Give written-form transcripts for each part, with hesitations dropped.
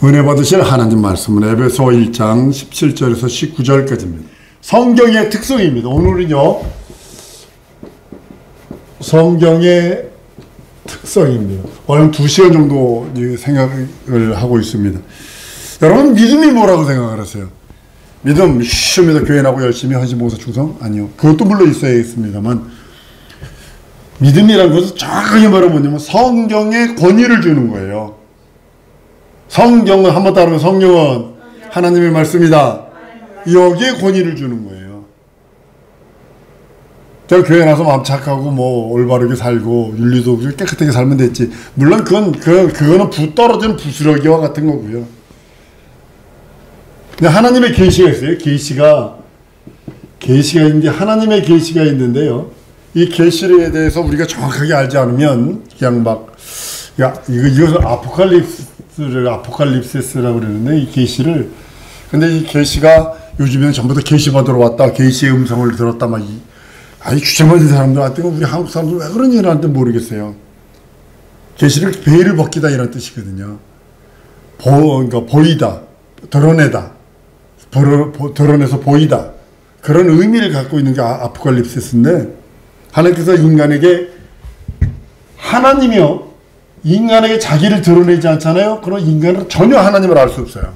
은혜 받으실 하나님 말씀은 에베소 1장 17절에서 19절까지입니다. 성경의 특성입니다. 오늘은요, 성경의 특성입니다. 오늘 2시간 정도 생각을 하고 있습니다. 여러분, 믿음이 뭐라고 생각을 하세요? 믿음, 쉽습니다. 교회 나고 열심히 헌신, 봉사, 충성? 아니요. 그것도 물론 있어야겠습니다만, 믿음이라는 것은 정확하게 말하면 뭐냐면 성경의 권위를 주는 거예요. 성경은, 한번 따르면 성경은 하나님의 말씀이다. 여기에 권위를 주는 거예요. 제가 교회 나서 마음 착하고 올바르게 살고 윤리도 깨끗하게 살면 됐지. 물론 그거는 떨어지는 부스러기와 같은 거고요. 근데 하나님의 계시가 있어요. 계시가 있는데, 하나님의 계시가 있는데요. 이 계시에 대해서 우리가 정확하게 알지 않으면 그냥 이것을 아포칼립시스라고 그러는데, 이 계시를, 근데 이 계시가 요즘에는 전부 다 계시 받으러 왔다, 계시의 음성을 들었다, 주체맞은 사람들한테, 우리 한국 사람들 왜 그런 일을 하는지 모르겠어요. 계시를 베일을 벗기다 이런 뜻이거든요. 그러니까 보이다, 드러내다, 드러내서 보이다, 그런 의미를 갖고 있는 게 아포칼립시스인데, 하나님께서 하나님이요, 인간에게 자기를 드러내지 않잖아요. 그럼 인간은 전혀 하나님을 알 수 없어요.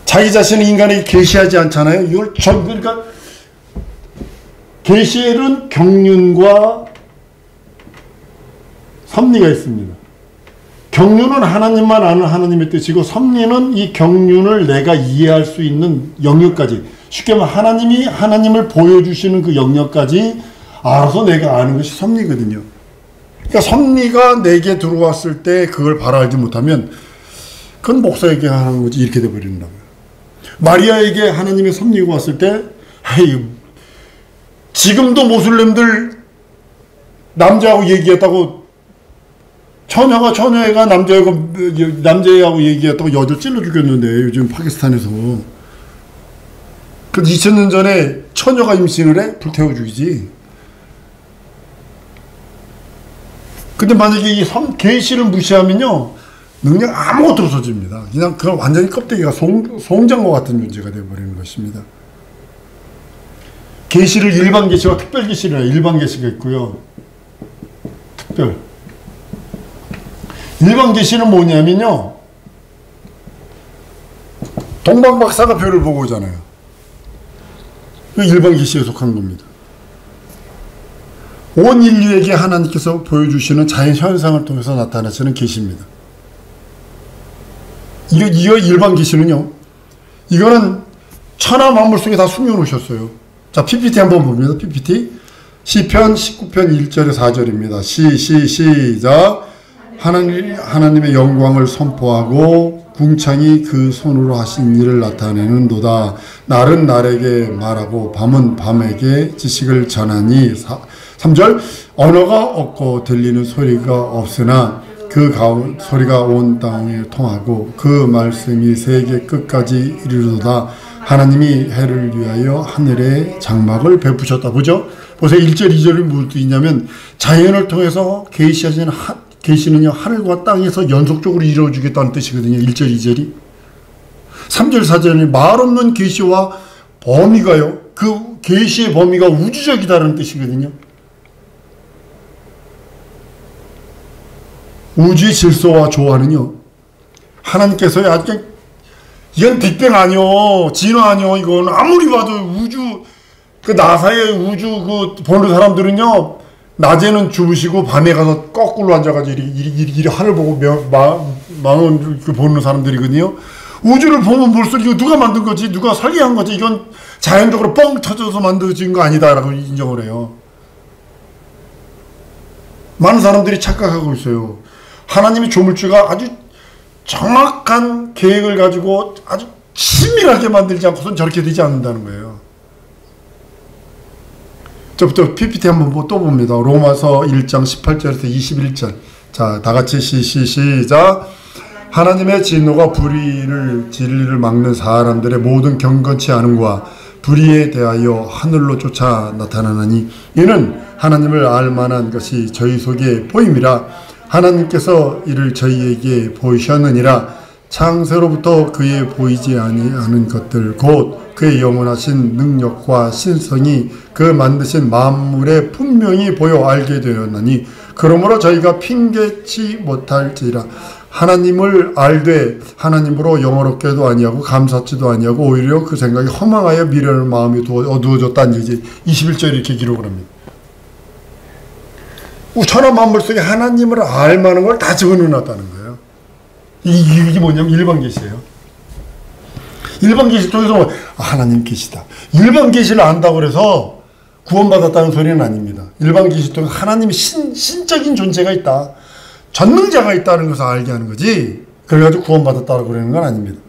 자기 자신을 인간에게 계시하지 않잖아요. 그러니까 계시에는 경륜과 섭리가 있습니다. 경륜은 하나님만 아는 하나님의 뜻이고, 섭리는 이 경륜을 내가 이해할 수 있는 영역까지, 쉽게 말하면 하나님이 하나님을 보여주시는 그 영역까지 알아서 내가 아는 것이 섭리거든요. 그러니까 섭리가 내게 들어왔을 때 그걸 바라지 못하면 그건 목사에게 하는 거지, 이렇게 돼버린다고요. 마리아에게 하나님의 섭리가 왔을 때, 지금도 모슬렘들 남자하고 얘기했다고, 처녀가 남자애하고 얘기했다고 여자 찔러 죽였는데, 요즘 파키스탄에서. 그 2000년 전에 처녀가 임신을 해? 불태워 죽이지. 근데 만약에 이 계시를 무시하면요, 능력 아무것도 없어집니다. 그냥 그건 완전히 껍데기가 송장과 같은 존재가 되어버리는 것입니다. 계시를 일반 계시와 특별 계시라, 일반 계시가 있고요, 특별. 일반 계시는 뭐냐면요, 동방박사가 별을 보고 오잖아요. 그 일반 계시에 속한 겁니다. 온 인류에게 하나님께서 보여주시는 자연 현상을 통해서 나타나시는 계시입니다. 이거 일반 계시는요, 이거는 천하 만물 속에 다 숨겨놓으셨어요. 자, PPT 한번 봅니다. PPT. 시편 19편 1절에 4절입니다. 시작. 하나님의 영광을 선포하고 궁창이 그 손으로 하신 일을 나타내는도다. 날은 날에게 말하고 밤은 밤에게 지식을 전하니. 3절. 언어가 없고 들리는 소리가 없으나 그 소리가 온 땅에 통하고 그 말씀이 세계 끝까지 이르도다. 하나님이 해를 위하여 하늘에 장막을 베푸셨다. 보죠? 보세요. 1절 2절이 무슨 뜻이냐면, 자연을 통해서 계시는요, 하늘과 땅에서 연속적으로 이루어지겠다는 뜻이거든요. 1절 2절이. 3절 4절이 말 없는 계시와 범위가요, 그 계시의 범위가 우주적이다라는 뜻이거든요. 우주의 질서와 조화는요, 하나님께서요, 아주 이건 빅뱅 아니요, 진화 아니요, 이건 아무리 봐도 우주, 그 나사의 우주 보는 사람들은요, 낮에는 주무시고 밤에 가서 거꾸로 앉아가지고 이리 하늘 보고 망원 보는 사람들이거든요. 우주를 보면 볼수록 이거 누가 만든 거지, 누가 설계한 거지, 이건 자연적으로 뻥 터져서 만들어진 거 아니다라고 인정을 해요. 많은 사람들이 착각하고 있어요. 하나님의 조물주가 아주 정확한 계획을 가지고 아주 치밀하게 만들지 않고선 저렇게 되지 않는다는 거예요. 저부터 PPT 한번 또 봅니다. 로마서 1장 18절에서 21절. 자, 다 같이 시작. 하나님의 진노가 진리를 막는 사람들의 모든 경건치 않음과 불의에 대하여 하늘로 쫓아 나타나나니, 이는 하나님을 알 만한 것이 저희 속에 보임이라. 하나님께서 이를 저희에게 보이셨느니라. 창세로부터 그의 보이지 아니하는 것들 곧 그의 영원하신 능력과 신성이 그 만드신 만물에 분명히 보여 알게 되었나니 그러므로 저희가 핑계치 못할지라. 하나님을 알되 하나님으로 영어롭게도 아니하고 감사치도 아니하고 오히려 그 생각이 허망하여 미련한 마음이 어두워졌다는 얘기 21절 이렇게 기록을 합니다. 천하 만물 속에 하나님을 알 만한 걸 다 적어놓았다는 거예요. 이게 뭐냐면 일반 계시예요. 일반 계시 통해서 하나님 계시다. 일반 계시를 안다고 해서 구원받았다는 소리는 아닙니다. 일반 계시 통해서 하나님의 신적인 존재가 있다. 전능자가 있다는 것을 알게 하는 거지. 그래가지고 구원받았다고 그러는 건 아닙니다.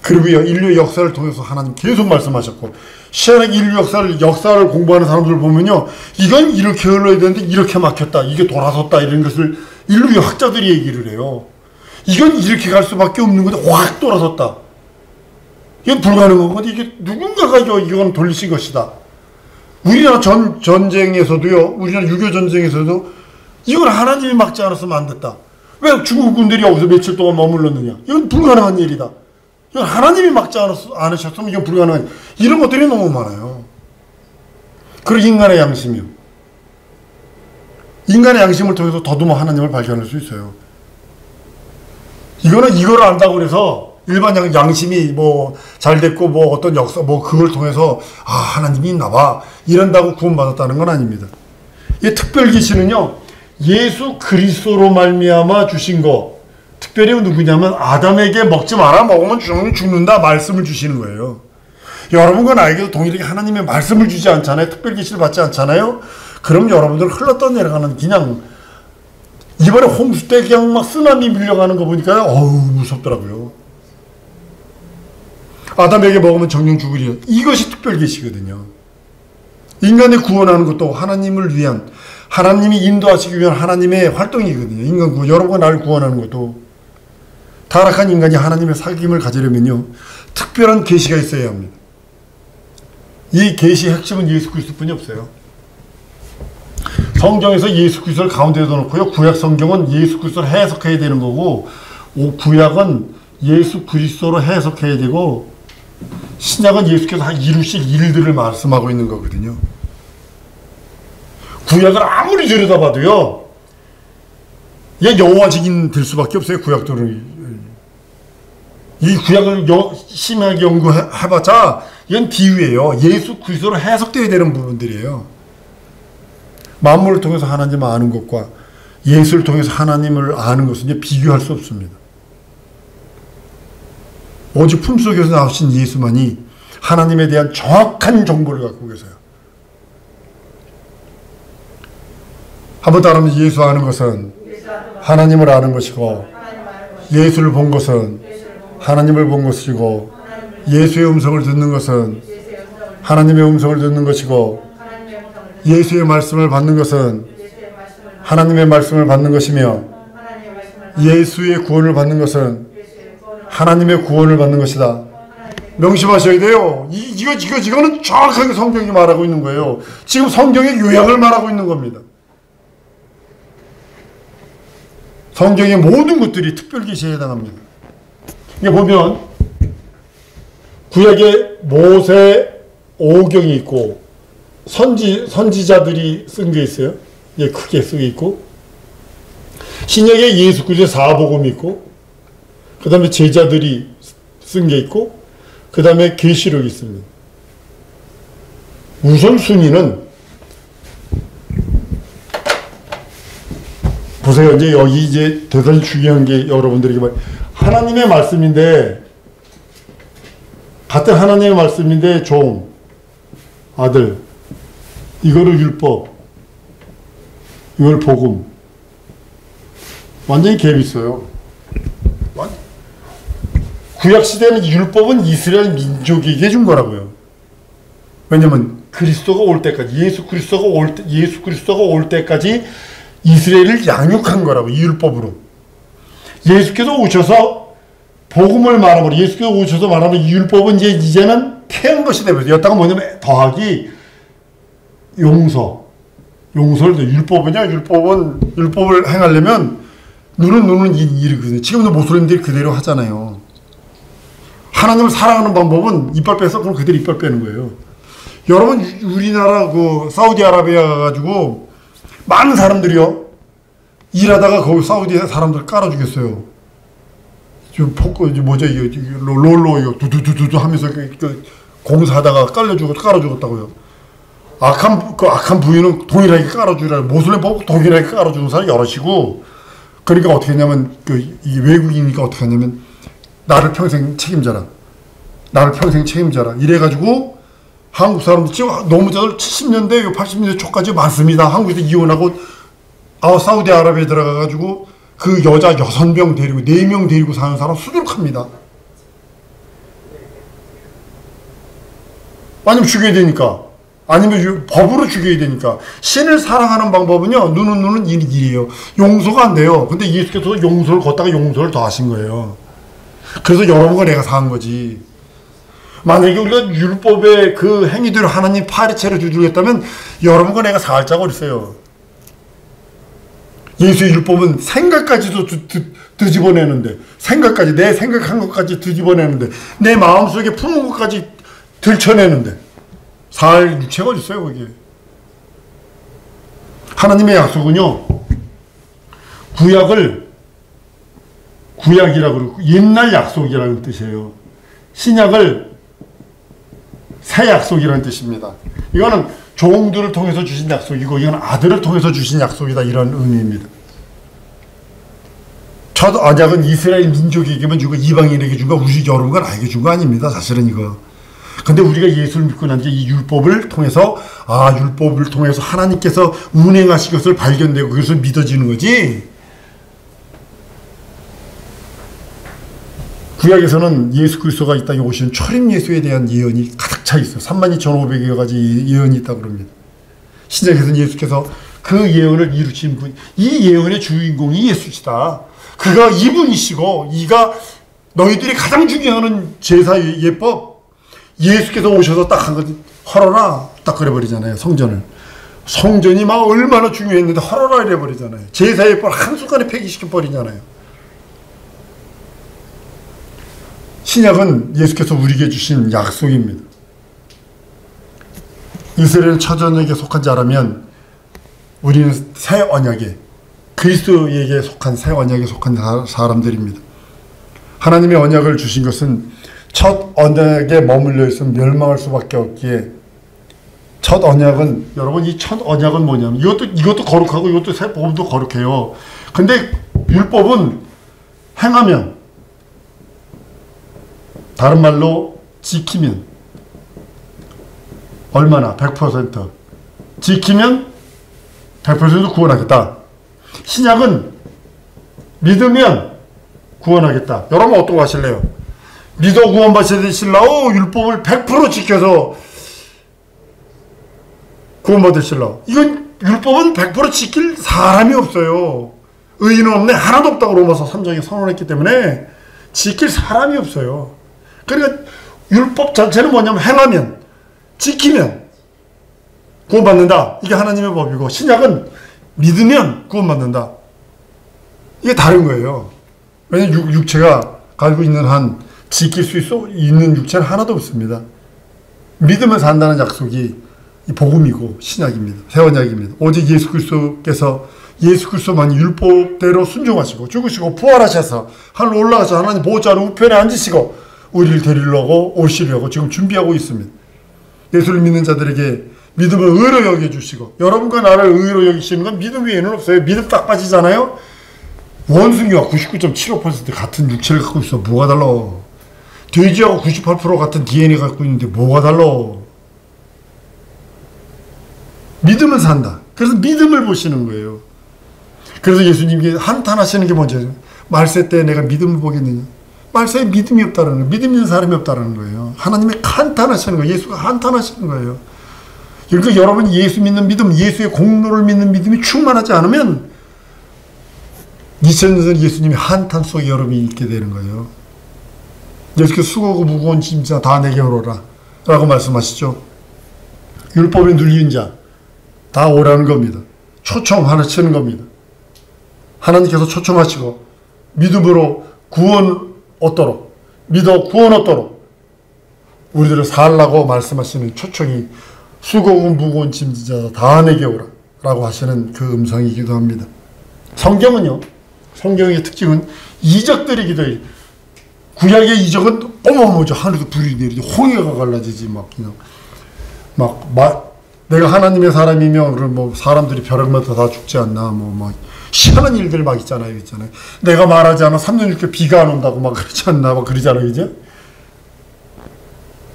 그리고요, 인류 역사를 통해서 하나님 계속 말씀하셨고, 희한하게 인류 역사를 공부하는 사람들 보면요, 이건 이렇게 흘러야 되는데 이렇게 막혔다, 이게 돌아섰다, 이런 것을 인류 학자들이 얘기를 해요. 이건 이렇게 갈 수밖에 없는 건데 확 돌아섰다. 이건 불가능한 건데 이게 누군가가 이건 돌리신 것이다. 우리나라 전쟁에서도요, 우리나라 6.25 전쟁에서도 이건 하나님이 막지 않았으면 안 됐다. 왜 중국 군들이 여기서 며칠 동안 머물렀느냐? 이건 불가능한 일이다. 이건 하나님이 막지 않으셨으면 이건 불가능한 일. 이런 것들이 너무 많아요. 그리고 인간의 양심이요. 인간의 양심을 통해서 더듬어 하나님을 발견할 수 있어요. 이거를 안다고 해서 일반 양심이 뭐 잘 됐고 뭐 어떤 역사 뭐 그걸 통해서 아 하나님이 있나 봐 이런다고 구원받았다는 건 아닙니다. 이 특별 계시는요 예수 그리스도로 말미암아 주신 거. 특별히 누구냐면 아담에게 먹지 마라, 먹으면 죽는다 말씀을 주시는 거예요. 여러분과 나에게도 동일하게 하나님의 말씀을 주지 않잖아요. 특별 계시를 받지 않잖아요. 그럼 여러분들 흘러떠내려가는 그냥 이번에 홍수 때 그냥 막 쓰나미 밀려가는 거 보니까 어우 무섭더라고요. 아담에게 먹으면 정령 죽으리라. 이것이 특별 계시거든요. 인간을 구원하는 것도 하나님을 위한, 하나님이 인도하시기 위한 하나님의 활동이거든요. 인간 구원, 여러분과 나를 구원하는 것도. 타락한 인간이 하나님의 사귐을 가지려면요 특별한 계시가 있어야 합니다. 이 계시의 핵심은 예수 그리스도뿐이 없어요. 성경에서 예수 그리스도를 가운데에 넣어놓고요, 구약 성경은 예수 그리스도를 해석해야 되는 거고, 구약은 예수 그리스도로 해석해야 되고, 신약은 예수께서 이루실 일들을 말씀하고 있는 거거든요. 구약을 아무리 들여다봐도요, 얘 여호와 증인 될 수밖에 없어요. 구약들은 이 구약을 심하게 연구해봤자 이건 비유예요. 예수 그리스도로 해석되어야 되는 부분들이에요. 만물을 통해서 하나님을 아는 것과 예수를 통해서 하나님을 아는 것은 이제 비교할 수 없습니다. 오직 품속에서 나오신 예수만이 하나님에 대한 정확한 정보를 갖고 계세요. 한번 따르면 예수 아는 것은 하나님을 아는 것이고, 예수를 본 것은 하나님을 본 것이고, 예수의 음성을 듣는 것은 하나님의 음성을 듣는 것이고, 예수의 말씀을 받는 것은 하나님의 말씀을 받는 것이며, 예수의 구원을 받는 것은 하나님의 구원을 받는 것이다. 명심하셔야 돼요. 이거는 정확하게 성경이 말하고 있는 거예요. 지금 성경의 요약을 말하고 있는 겁니다. 성경의 모든 것들이 특별계시에 해당합니다. 이게 보면 구약에 모세 오경이 있고 선지자들이 쓴 게 있어요. 예, 크게 쓰게 있고, 신약에 예수 그리스도의 사복음이 있고, 그 다음에 제자들이 쓴 게 있고, 그 다음에 계시록이 있습니다. 우선순위는 보세요. 이제 여기 이제 대단히 중요한 게 여러분들에게 하나님의 말씀인데, 같은 하나님의 말씀인데 종, 아들, 이거를 율법, 이걸 복음. 완전히 갭이 있어요. 구약시대는 율법은 이스라엘 민족에게 준 거라고요. 왜냐면 그리스도가 올 때까지, 예수 그리스도가 올 때까지 이스라엘을 양육한 거라고, 이 율법으로. 예수께서 오셔서 복음을 말하면, 예수께서 오셔서 말하면 이 율법은 이제는 태운 것이 되면서, 여기다가 뭐냐면 더하기 용서, 용서를 율법이냐? 율법을 행하려면 눈은 일이거든요. 지금도 모슬림들이 그대로 하잖아요. 하나님을 사랑하는 방법은 이빨 빼서 그럼 그대로 이빨 빼는 거예요. 여러분, 우리나라 그 사우디아라비아 가가지고 많은 사람들이요, 일하다가 거기 사우디에 사람들 깔아 주겠어요. 지금 뭐죠, 이거 롤로 이거 두두두두 하면서 공사하다가 깔아 죽었다고요. 악한 부인은 동일하게 깔아주라. 모슬렘 보고 동일하게 깔아주는 사람이 여럿이고, 그러니까 어떻게 했냐면, 이 외국이니까 어떻게 했냐면, 나를 평생 책임져라. 이래가지고, 한국 사람들, 지금 노무자들 70년대, 80년대 초까지 많습니다. 한국에서 이혼하고, 사우디아라비아에 들어가가지고, 그 여자 6명 데리고, 4명 데리고 사는 사람 수두룩합니다. 아니면 죽여야 되니까. 아니면 법으로 죽여야 되니까. 신을 사랑하는 방법은요, 눈은 일이에요. 용서가 안 돼요. 근데 예수께서 용서를 걷다가 용서를 더 하신 거예요. 그래서 여러분과 내가 사는 거지. 만약에 우리가 율법의 그 행위대로 하나님 파리채를 주주겠다면 여러분과 내가 살 자가 어딨어요. 예수의 율법은 생각까지도 뒤집어내는데, 내 생각한 것까지 뒤집어내는데, 내 마음속에 품은 것까지 들춰내는데, 살 육체가 어딨어요, 거기에. 하나님의 약속은요, 구약이라고 그러고, 옛날 약속이라는 뜻이에요. 신약을 새 약속이라는 뜻입니다. 이거는 종들을 통해서 주신 약속이고, 이건 아들을 통해서 주신 약속이다, 이런 의미입니다. 첫 언약은 이스라엘 민족에게만 주고, 이방인에게 준 거, 우리 여러분과 나에게 준 거 아닙니다, 사실은 이거. 근데 우리가 예수를 믿고 난 뒤에 이 율법을 통해서, 율법을 통해서 하나님께서 운행하신 것을 발견되고 그것을 믿어지는 거지. 구약에서는 예수 그리스도가 이 땅에 오시는 초림 예수에 대한 예언이 가득 차 있어요. 32,500여 가지 예언이 있다고 그럽니다. 신약에서는 예수께서 그 예언을 이루신 분, 이 예언의 주인공이 예수시다. 그가 이분이시고, 이가 너희들이 가장 중요한 제사 예법, 예수께서 오셔서 딱 한 건 헐어라 딱 그래버리잖아요. 성전이 막 얼마나 중요했는데 헐어라 이래버리잖아요. 제사 예법을 한순간에 폐기시켜버리잖아요. 신약은 예수께서 우리에게 주신 약속입니다. 이스라엘 첫 언약에 속한 자라면 우리는 새 언약에, 그리스도에게 속한 새 언약에 속한 사람들입니다. 하나님의 언약을 주신 것은 첫 언약에 머물러 있으면 멸망할 수밖에 없기에, 첫 언약은, 여러분, 이 첫 언약은 뭐냐면, 이것도 거룩하고 이것도 새 복음도 거룩해요. 근데 율법은 행하면, 다른 말로 지키면, 얼마나? 100%. 지키면 100% 구원하겠다. 신약은 믿으면 구원하겠다. 여러분 어떤 거 하실래요? 믿어 구원받으실라고? 율법을 100% 지켜서 구원받으실라고? 이건 율법은 100% 지킬 사람이 없어요. 의인은 없네. 하나도 없다고 로마서 3장에 선언했기 때문에 지킬 사람이 없어요. 그러니까 율법 자체는 뭐냐면 행하면, 지키면 구원받는다. 이게 하나님의 법이고, 신약은 믿으면 구원받는다. 이게 다른 거예요. 왜냐하면 육체가 가지고 있는 한 지킬 수 있는 육체는 하나도 없습니다. 믿으면 산다는 약속이 이 복음이고 신약입니다. 새 언약입니다. 오직 예수 그리스도께서 예수 그리스도만 율법대로 순종하시고 죽으시고 부활하셔서 하늘로 올라가서 하나님 보좌 우편에 앉으시고 우리를 데리려고 오시려고 지금 준비하고 있습니다. 예수를 믿는 자들에게 믿음을 의로 여겨주시고, 여러분과 나를 의로 여기시는 건 믿음 외에는 없어요. 믿음 딱 빠지잖아요. 원숭이와 99.75% 같은 육체를 갖고 있어. 뭐가 달라? 돼지하고 98% 같은 DNA 갖고 있는데 뭐가 달라? 믿음은 산다. 그래서 믿음을 보시는 거예요. 그래서 예수님이 한탄하시는 게 뭔지, 말세 때 내가 믿음을 보겠느냐? 말세에 믿음이 없다는 거예요. 믿음 있는 사람이 없다는 거예요. 하나님이 한탄하시는 거예요. 예수가 한탄하시는 거예요. 그러니까 여러분이 예수 믿는 믿음, 예수의 공로를 믿는 믿음이 충만하지 않으면 2000년 전 예수님이 한탄 속에 여러분이 있게 되는 거예요. 예수께서 수고하고 무거운 짐자 다 내게 오로라 라고 말씀하시죠. 율법에 눌린 자, 다 오라는 겁니다. 초청하시는 겁니다. 하나님께서 초청하시고 믿음으로 구원 얻도록, 믿어 구원 얻도록 우리들을 살라고 말씀하시는 초청이 수고하고 무거운 짐진 자다 다 내게 오라 라고 하시는 그 음성이기도 합니다. 성경은요, 성경의 특징은 이적들이기도 해요. 구약의 이적은 어마어마하죠. 하늘에서 불이 내리지, 홍해가 갈라지지, 내가 하나님의 사람이면, 그럼 뭐, 사람들이 벼락마다 다 죽지 않나, 희한한 일들 있잖아요. 내가 말하지 않아 3년 6개월 비가 안 온다고 그러지 않나, 그러잖아요. 그죠?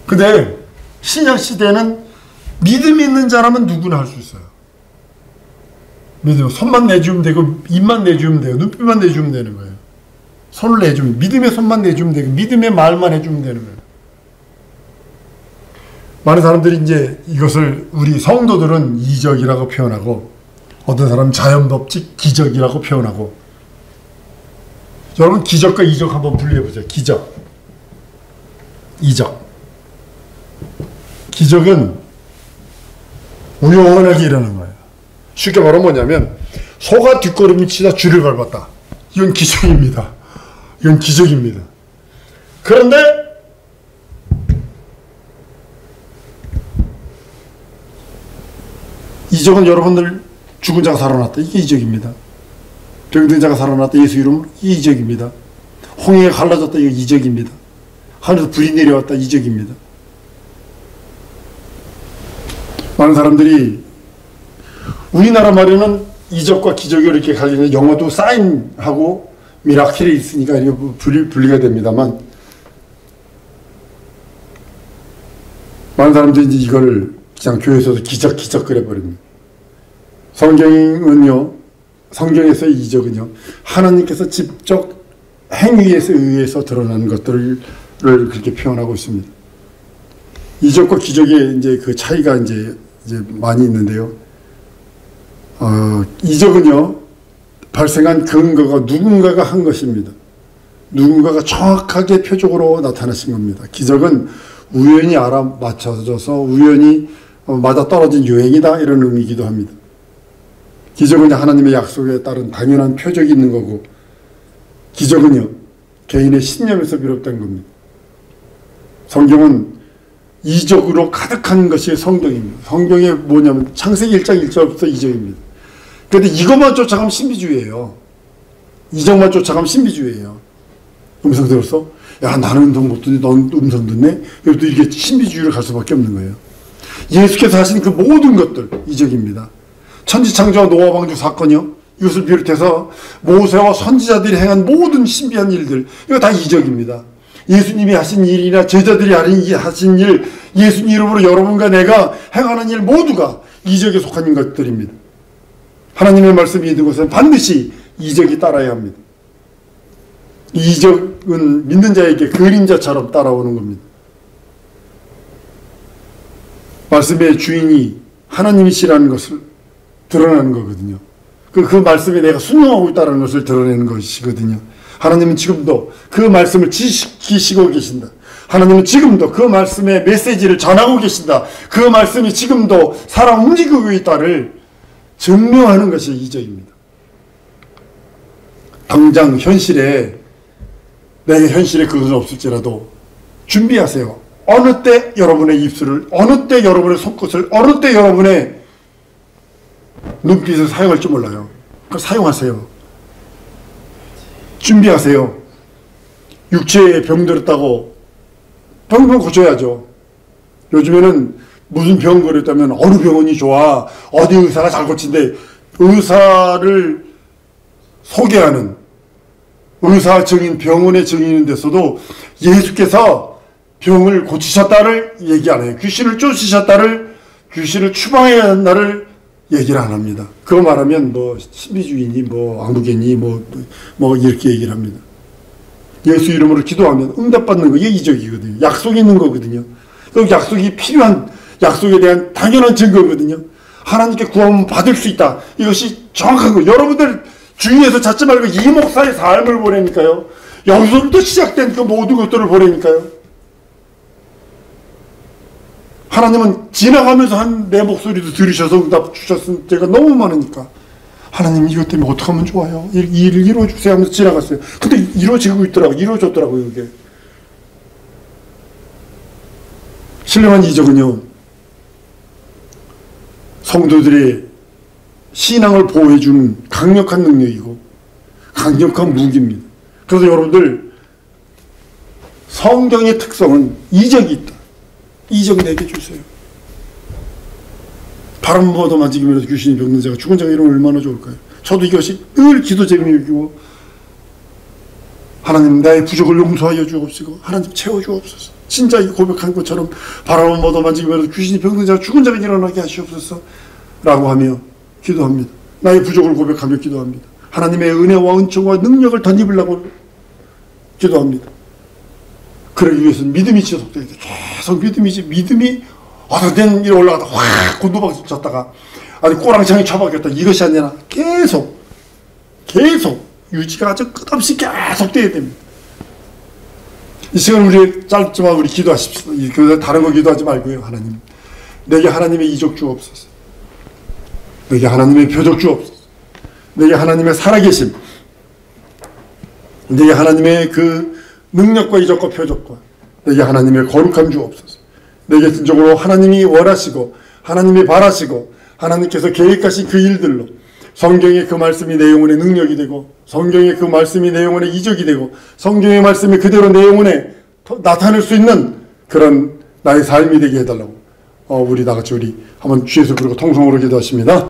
근데, 신약시대는 믿음 있는 자라면 누구나 할 수 있어요. 믿음, 손만 내주면 되고, 입만 내주면 돼요. 눈빛만 내주면 되는 거예요. 손을 내주면, 믿음의 손만 내주면 되고, 믿음의 말만 해주면 되는 거예요. 많은 사람들이 이제 이것을 우리 성도들은 이적이라고 표현하고, 어떤 사람은 자연법칙 기적이라고 표현하고, 여러분 기적과 이적 한번 분리해보세요. 기적, 이적. 기적은 우연하게 일어나는 거예요. 쉽게 말하면 뭐냐면, 소가 뒷걸음을 치다 쥐를 밟았다. 이건 기적입니다. 이건 기적입니다. 그런데 이적은 여러분들 죽은 자가 살아났다. 이게 이적입니다. 병든 자가 살아났다. 예수 이름으로. 이게 이적입니다. 홍해가 갈라졌다. 이게 이적입니다. 하늘에서 불이 내려왔다. 이적입니다. 많은 사람들이 우리나라 말에는 이적과 기적이 이렇게 갈리는 영어도 사인하고 미라클이 있으니까 이게 분리가 됩니다만, 많은 사람들이 이제 이걸 그냥 교회에서도 기적 그래버립니다. 성경은요, 성경에서의 이적은요, 하나님께서 직접 행위에 의해서 드러나는 것들을 그렇게 표현하고 있습니다. 이적과 기적의 이제 그 차이가 이제 많이 있는데요. 이적은요, 발생한 근거가 누군가가 한 것입니다. 누군가가 정확하게 표적으로 나타나신 겁니다. 기적은 우연히 알아맞혀져서 우연히 맞아떨어진 유행이다, 이런 의미이기도 합니다. 기적은 하나님의 약속에 따른 당연한 표적이 있는 거고, 기적은요, 개인의 신념에서 비롯된 겁니다. 성경은 이적으로 가득한 것이 성경입니다. 성경에 뭐냐면 창세기 1장 1절부터 이적입니다. 그런데 이것만 쫓아가면 신비주의예요. 이적만 쫓아가면 신비주의예요. 음성 들었어? 야, 나는 음성 못 듣는데 넌 음성 듣네? 그래도 이게 신비주의로 갈 수밖에 없는 거예요. 예수께서 하신 그 모든 것들 이적입니다. 천지창조와 노아방주 사건이요, 이것을 비롯해서 모세와 선지자들이 행한 모든 신비한 일들, 이거 다 이적입니다. 예수님이 하신 일이나 제자들이 하신 일, 예수님 이름으로 여러분과 내가 행하는 일 모두가 이적에 속한 것들입니다. 하나님의 말씀이 있는 것은 반드시 이적이 따라야 합니다. 이적은 믿는 자에게 그림자처럼 따라오는 겁니다. 말씀의 주인이 하나님이시라는 것을 드러나는 거거든요. 그 말씀에 내가 순종하고 있다는 것을 드러내는 것이거든요. 하나님은 지금도 그 말씀을 지키시고 계신다. 하나님은 지금도 그 말씀의 메시지를 전하고 계신다. 그 말씀이 지금도 살아 움직이고 있다를 증명하는 것이 이적입니다. 당장 현실에, 내게 현실에 그것은 없을지라도 준비하세요. 어느 때 여러분의 입술을, 어느 때 여러분의 손끝을, 어느 때 여러분의 눈빛을 사용할지 몰라요. 그걸 사용하세요. 준비하세요. 육체에 병들었다고 병은 고쳐야죠. 요즘에는 무슨 병 걸렸다면 어느 병원이 좋아, 어디 의사가 잘 고친대, 의사를 소개하는 의사 증인, 병원의 증인인 데서도 예수께서 병을 고치셨다를 얘기 안 해요. 귀신을 쫓으셨다를, 귀신을 추방해야 한다를 얘기를 안 합니다. 그거 말하면 신비주의니 왕부개니 이렇게 얘기를 합니다. 예수 이름으로 기도하면 응답받는 거, 이게 이적이거든요. 약속이 있는 거거든요. 그 약속이 필요한, 약속에 대한 당연한 증거거든요. 하나님께 구하면 받을 수 있다. 이것이 정확한 거. 여러분들 주위에서 찾지 말고 이 목사의 삶을 보내니까요. 여기서부터 시작된 그 모든 것들을 보내니까요. 하나님은 지나가면서 한 내 목소리도 들으셔서 응답 주셨을 때가 너무 많으니까 하나님 이것 때문에 어떻게 하면 좋아요? 이 일을 이루어주세요 하면서 지나갔어요. 근데 이루어지고 있더라고요. 이루어졌더라고요. 이게. 신령한 이적은요, 성도들의 신앙을 보호해주는 강력한 능력이고 강력한 무기입니다. 그래서 여러분들, 성경의 특성은 이적이 있다. 이적 내게 주세요. 바람 부어도 만지기면서 귀신이 병든 자가 죽은 자가 이러면 얼마나 좋을까요? 저도 이것이 늘 기도 제목이고, 하나님 나의 부족을 용서하여 주옵시고 하나님 채워 주옵소서. 진짜 이 고백한 것처럼 바람을 모두 만지기면서 귀신이 병든 자가 죽은 자가 일어나게 하시옵소서 라고 하며 기도합니다. 나의 부족을 고백하며 기도합니다. 하나님의 은혜와 은총과 능력을 덧입으려고 기도합니다. 그러기 위해서는 믿음이 지속돼야 돼. 계속 믿음이 어떤 데는 이리 올라가다 확 곤두박졌다가 아니 꼬랑창이 쳐박혔다. 이것이 아니라 계속 유지가 아주 끝없이 계속 돼야 됩니다. 이 시간 우리 짧지만 우리 기도하십시오. 다른 거 기도하지 말고요. 하나님, 내게 하나님의 이적 주옵소서. 내게 하나님의 표적 주옵소서. 내게 하나님의 살아계심, 내게 하나님의 그 능력과 이적과 표적과 내게 하나님의 거룩함 주옵소서. 내게 진정으로 하나님이 원하시고 하나님이 바라시고 하나님께서 계획하신 그 일들로 성경의 그 말씀이 내 영혼의 능력이 되고 성경의 그 말씀이 내 영혼의 이적이 되고 성경의 말씀이 그대로 내 영혼에 나타낼 수 있는 그런 나의 삶이 되게 해달라고 우리 다같이 우리 한번 주에서 부르고 통성으로 기도하십니다.